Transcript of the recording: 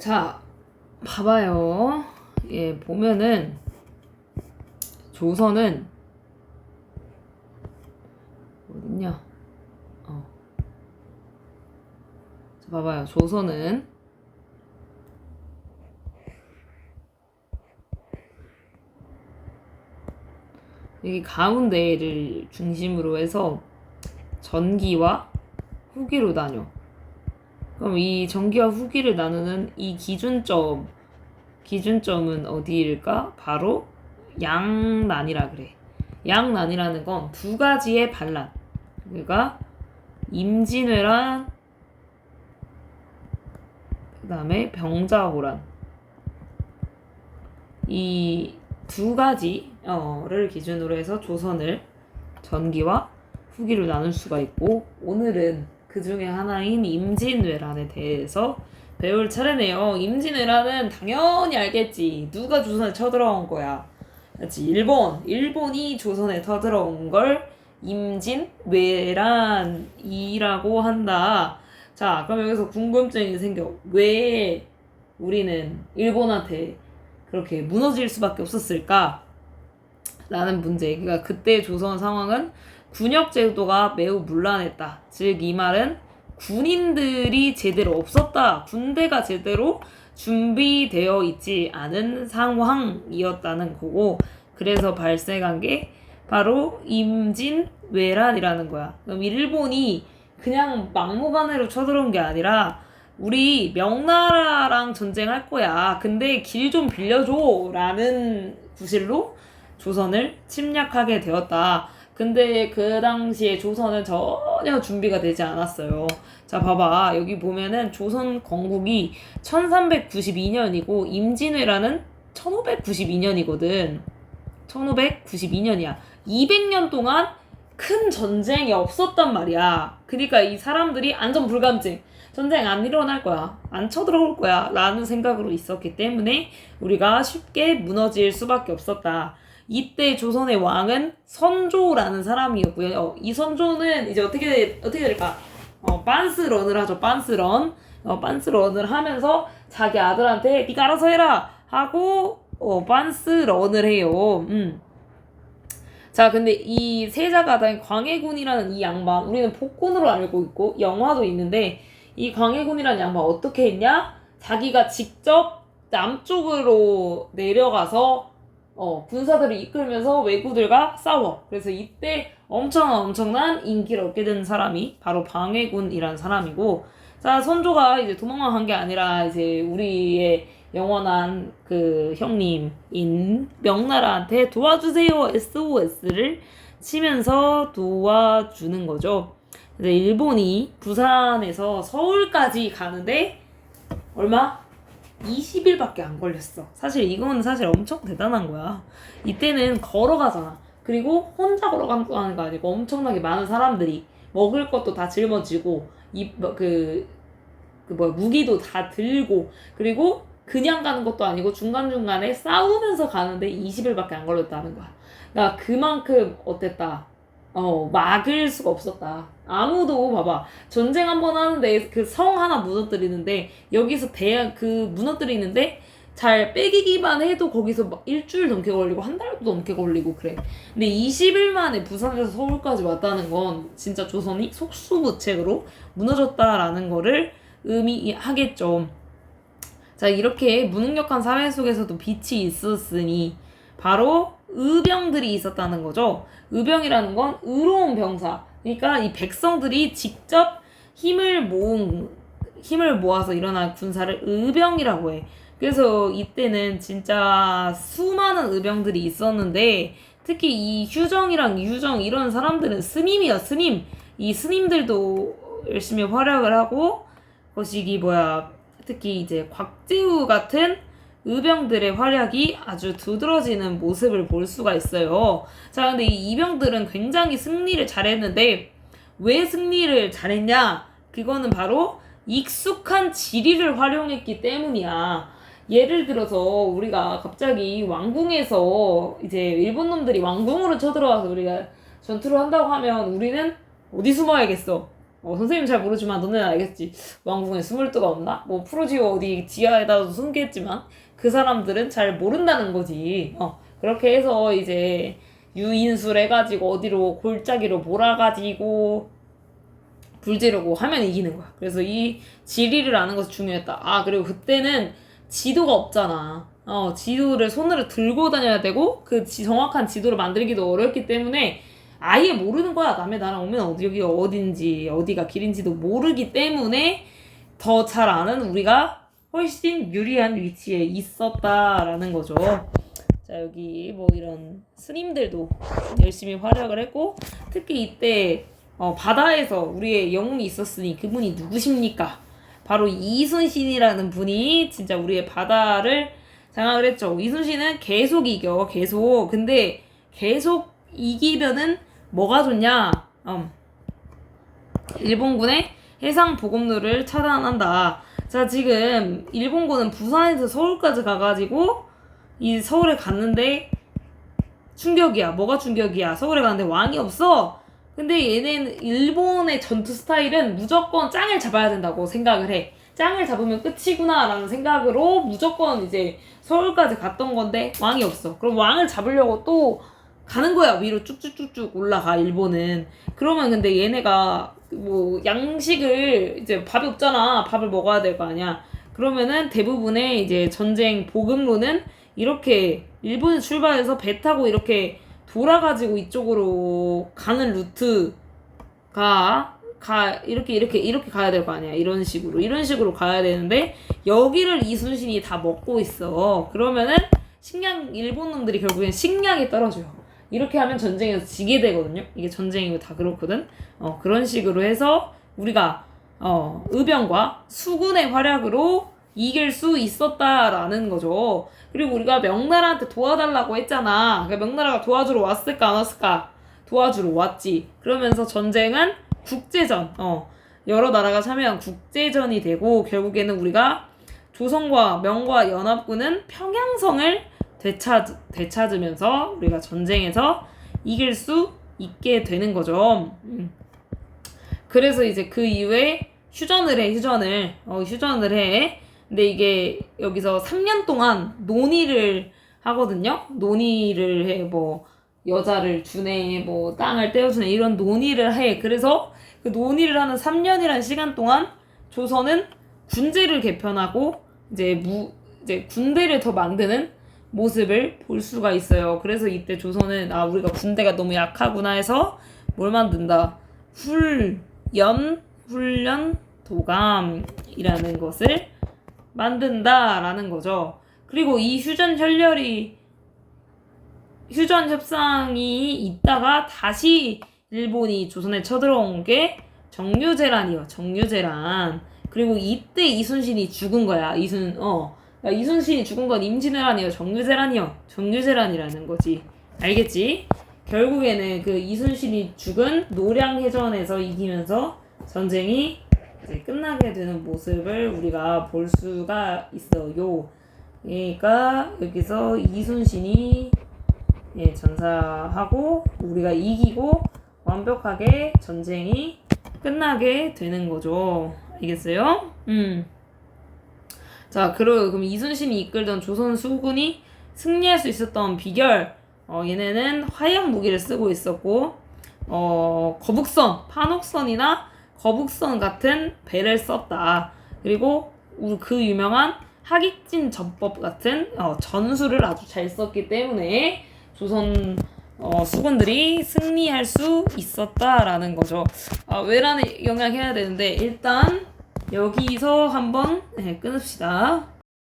자, 봐봐요. 예, 보면은 조선은 어딨냐? 자, 봐봐요. 조선은 여기 가운데를 중심으로 해서 전기와 후기로 나뉘어. 그럼 이 전기와 후기를 나누는 이 기준점은 어디일까? 바로 양난이라 그래. 양난이라는 건 두 가지의 반란. 그러니까 임진왜란, 그 다음에 병자호란. 이 두 가지를 기준으로 해서 조선을 전기와 후기로 나눌 수가 있고, 오늘은 그 중에 하나인 임진왜란에 대해서 배울 차례네요. 임진왜란은 당연히 알겠지. 누가 조선에 쳐들어온 거야? 그렇지. 일본이 조선에 쳐들어온 걸 임진왜란이라고 한다. 자, 그럼 여기서 궁금증이 생겨. 왜 우리는 일본한테 그렇게 무너질 수밖에 없었을까? 라는 문제. 그러니까 그때 조선 상황은 군역 제도가 매우 문란했다. 즉 이 말은 군인들이 제대로 없었다. 군대가 제대로 준비되어 있지 않은 상황이었다는 거고, 그래서 발생한 게 바로 임진왜란이라는 거야. 그럼 일본이 그냥 막무가내로 쳐들어온 게 아니라 우리 명나라랑 전쟁할 거야. 근데 길 좀 빌려줘. 라는 구실로 조선을 침략하게 되었다. 근데 그 당시에 조선은 전혀 준비가 되지 않았어요. 자, 봐봐. 여기 보면은 조선 건국이 1392년이고 임진왜란은 1592년이거든. 1592년이야. 200년 동안 큰 전쟁이 없었단 말이야. 그러니까 이 사람들이 안전불감증, 전쟁 안 일어날 거야, 안 쳐들어올 거야 라는 생각으로 있었기 때문에 우리가 쉽게 무너질 수밖에 없었다. 이때 조선의 왕은 선조라는 사람이었고요. 이 선조는 이제 어떻게 될까? 빤스런을 하죠. 빤스런을 하면서 자기 아들한테 네가 알아서 해라 하고 빤스런을 해요. 자, 근데 이 세자가다인 광해군이라는 이 양반, 우리는 복군으로 알고 있고 영화도 있는데, 이 광해군이라는 양반 어떻게 했냐? 자기가 직접 남쪽으로 내려가서 군사들을 이끌면서 왜구들과 싸워. 그래서 이때 엄청난 인기를 얻게 된 사람이 바로 광해군이라는 사람이고, 자, 선조가 이제 도망만 간 게 아니라 이제 우리의 영원한 그 형님인 명나라한테 도와주세요 SOS를 치면서 도와주는 거죠. 이제 일본이 부산에서 서울까지 가는데 얼마? 20일밖에 안 걸렸어. 사실 이건 엄청 대단한 거야. 이때는 걸어가잖아. 그리고 혼자 걸어가는 거 아니고 엄청나게 많은 사람들이 먹을 것도 다 짊어지고 무기도 다 들고, 그리고 그냥 가는 것도 아니고 중간중간에 싸우면서 가는데 20일밖에 안 걸렸다는 거야. 그러니까 그만큼 어땠다. 막을 수가 없었다. 아무도 봐봐. 전쟁 한번 하는데 그 성 하나 무너뜨리는데, 여기서 무너뜨리는데 잘 빼기기만 해도 거기서 막 일주일 넘게 걸리고 한 달도 넘게 걸리고 그래. 근데 20일 만에 부산에서 서울까지 왔다는 건 진짜 조선이 속수무책으로 무너졌다라는 거를 의미하겠죠. 자, 이렇게 무능력한 사회 속에서도 빛이 있었으니 바로 의병들이 있었다는 거죠. 의병이라는 건 의로운 병사. 그러니까 이 백성들이 직접 힘을 모아서 일어난 군사를 의병이라고 해. 그래서 이때는 진짜 수많은 의병들이 있었는데, 특히 이 휴정이랑 유정 이런 사람들은 스님이야, 스님. 이 스님들도 열심히 활약을 하고, 특히 이제 곽재우 같은 의병들의 활약이 아주 두드러지는 모습을 볼 수가 있어요. 자, 근데 이 이병들은 굉장히 승리를 잘했는데, 왜 승리를 잘했냐? 그거는 바로 익숙한 지리를 활용했기 때문이야. 예를 들어서 우리가 갑자기 왕궁에서 이제 일본 놈들이 왕궁으로 쳐들어와서 우리가 전투를 한다고 하면 우리는 어디 숨어야겠어? 선생님 잘 모르지만 너네는 알겠지. 왕궁에 숨을 데가 없나? 뭐 프로지오 어디 지하에다도 숨겠지만 그 사람들은 잘 모른다는 거지. 그렇게 해서 이제 유인술 해가지고 어디로 골짜기로 몰아가지고 불 지르고 하면 이기는 거야. 그래서 이 지리를 아는 것이 중요했다. 그리고 그때는 지도가 없잖아. 지도를 손으로 들고 다녀야 되고 그 정확한 지도를 만들기도 어렵기 때문에 아예 모르는 거야. 남의 나라 오면 여기가 어딘지 어디가 길인지도 모르기 때문에 더 잘 아는 우리가 훨씬 유리한 위치에 있었다라는 거죠. 자, 여기 뭐 이런 스님들도 열심히 활약을 했고 특히 이때 바다에서 우리의 영웅이 있었으니 그분이 누구십니까? 바로 이순신이라는 분이 진짜 우리의 바다를 장악을 했죠. 이순신은 계속 이겨. 계속. 근데 계속 이기면은 뭐가 좋냐? 일본군의 해상 보급로를 차단한다. 자, 지금 일본군은 부산에서 서울까지 가가지고 이 서울에 갔는데 충격이야. 뭐가 충격이야? 서울에 갔는데 왕이 없어. 근데 얘네는 일본의 전투 스타일은 무조건 짱을 잡아야 된다고 생각을 해. 짱을 잡으면 끝이구나 라는 생각으로 무조건 이제 서울까지 갔던 건데 왕이 없어. 그럼 왕을 잡으려고 또 가는 거야. 위로 쭉쭉쭉쭉 올라가 일본은. 그러면 근데 얘네가 뭐 양식을 이제 밥이 없잖아. 밥을 먹어야 될 거 아니야. 그러면은 대부분의 이제 전쟁 보급로는 이렇게 일본에 출발해서 배 타고 이렇게 돌아가지고 이쪽으로 가는 루트가 이렇게 가야 될 거 아니야. 이런 식으로 가야 되는데 여기를 이순신이 다 먹고 있어. 그러면은 일본 놈들이 결국엔 식량이 떨어져요. 이렇게 하면 전쟁에서 지게 되거든요. 이게 전쟁이고 다 그렇거든. 그런 식으로 해서 우리가 의병과 수군의 활약으로 이길 수 있었다라는 거죠. 그리고 우리가 명나라한테 도와달라고 했잖아. 그러니까 명나라가 도와주러 왔을까 안 왔을까? 도와주러 왔지. 그러면서 전쟁은 국제전, 여러 나라가 참여한 국제전이 되고 결국에는 우리가 조선과 명과 연합군은 평양성을 되찾으면서 우리가 전쟁에서 이길 수 있게 되는 거죠. 그래서 이제 그 이후에 휴전을 해. 근데 이게 여기서 3년 동안 논의를 하거든요. 논의를 해. 뭐 여자를 주네, 뭐 땅을 떼어주네 이런 논의를 해. 그래서 그 논의를 하는 3년이라는 시간 동안 조선은 군제를 개편하고 이제 군대를 더 만드는 모습을 볼 수가 있어요. 그래서 이때 조선은 우리가 군대가 너무 약하구나 해서 뭘 만든다? 훈련 도감이라는 것을 만든다라는 거죠. 그리고 이 휴전 협상이 있다가 다시 일본이 조선에 쳐들어온 게 정유재란이요. 정유재란. 그리고 이때 이순신이 죽은 거야. 이순신이 죽은 건 임진왜란이요. 정유재란이라는 거지. 알겠지? 결국에는 그 이순신이 죽은 노량해전에서 이기면서 전쟁이 이제 끝나게 되는 모습을 우리가 볼 수가 있어요. 그러니까 여기서 이순신이 전사하고 우리가 이기고 완벽하게 전쟁이 끝나게 되는 거죠. 알겠어요? 자, 그럼 이순신이 이끌던 조선 수군이 승리할 수 있었던 비결, 얘네는 화약 무기를 쓰고 있었고, 거북선, 판옥선이나 거북선 같은 배를 썼다. 그리고 그 유명한 하객진 전법 같은 전술을 아주 잘 썼기 때문에 조선 수군들이 승리할 수 있었다라는 거죠. 외란에 영향해야 되는데 일단 여기서 한번 끊읍시다.